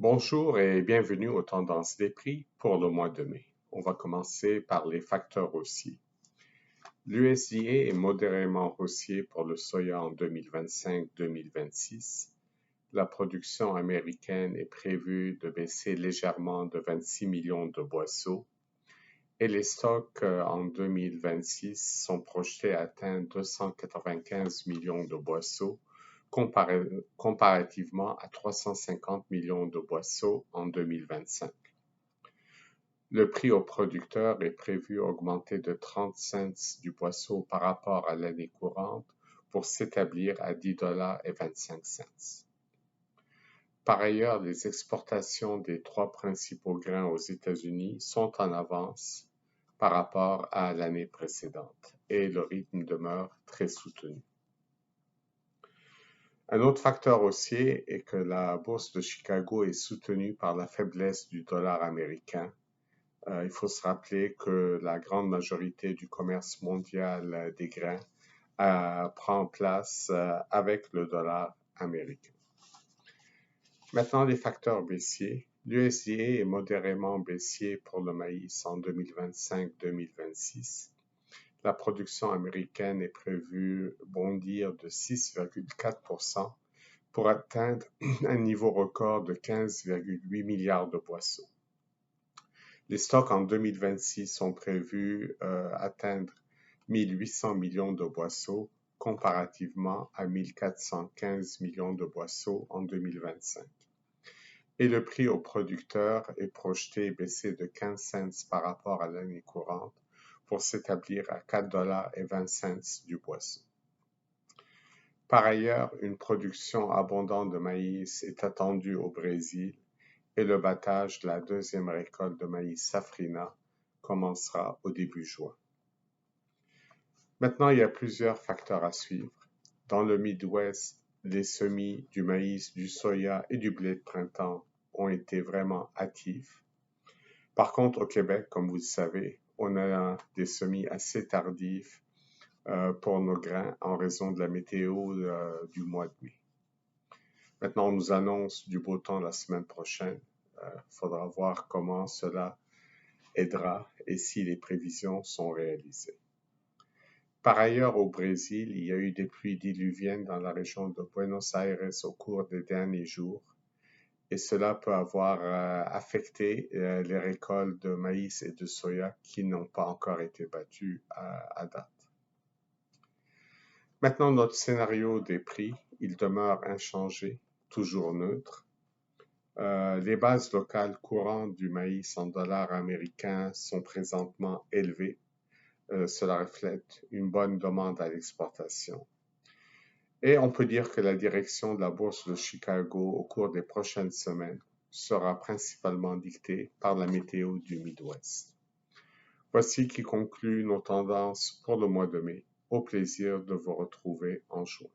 Bonjour et bienvenue aux tendances des prix pour le mois de mai. On va commencer par les facteurs haussiers. L'USDA est modérément haussier pour le soya en 2025-2026. La production américaine est prévue de baisser légèrement de 26 millions de boisseaux et les stocks en 2026 sont projetés à atteindre 295 millions de boisseaux comparativement à 350 millions de boisseaux en 2025. Le prix au producteur est prévu augmenter de 30 cents du boisseau par rapport à l'année courante pour s'établir à 10,25 $. Par ailleurs, les exportations des trois principaux grains aux États-Unis sont en avance par rapport à l'année précédente et le rythme demeure très soutenu. Un autre facteur haussier est que la bourse de Chicago est soutenue par la faiblesse du dollar américain. Il faut se rappeler que la grande majorité du commerce mondial des grains prend place avec le dollar américain. Maintenant, les facteurs baissiers. L'USDA est modérément baissier pour le maïs en 2025-2026. La production américaine est prévue bondir de 6,4% pour atteindre un niveau record de 15,8 milliards de boisseaux. Les stocks en 2026 sont prévus atteindre 1800 millions de boisseaux comparativement à 1415 millions de boisseaux en 2025. Et le prix au producteur est projeté baisser de 15 cents par rapport à l'année courante pour s'établir à 4,20 $ du boisseau. Par ailleurs, une production abondante de maïs est attendue au Brésil et le battage de la deuxième récolte de maïs safrina commencera au début juin. Maintenant, il y a plusieurs facteurs à suivre. Dans le Midwest, les semis du maïs, du soya et du blé de printemps ont été vraiment hâtifs. Par contre, au Québec, comme vous le savez, on a des semis assez tardifs pour nos grains en raison de la météo du mois de mai. Maintenant, on nous annonce du beau temps la semaine prochaine. Faudra voir comment cela aidera et si les prévisions sont réalisées. Par ailleurs, au Brésil, il y a eu des pluies diluviennes dans la région de Buenos Aires au cours des derniers jours et cela peut avoir affecté les récoltes de maïs et de soya qui n'ont pas encore été battues à date. Maintenant, notre scénario des prix, il demeure inchangé, toujours neutre. Les bases locales courantes du maïs en dollars américains sont présentement élevées. Cela reflète une bonne demande à l'exportation. Et on peut dire que la direction de la bourse de Chicago au cours des prochaines semaines sera principalement dictée par la météo du Midwest. Voici qui conclut nos tendances pour le mois de mai. Au plaisir de vous retrouver en juin.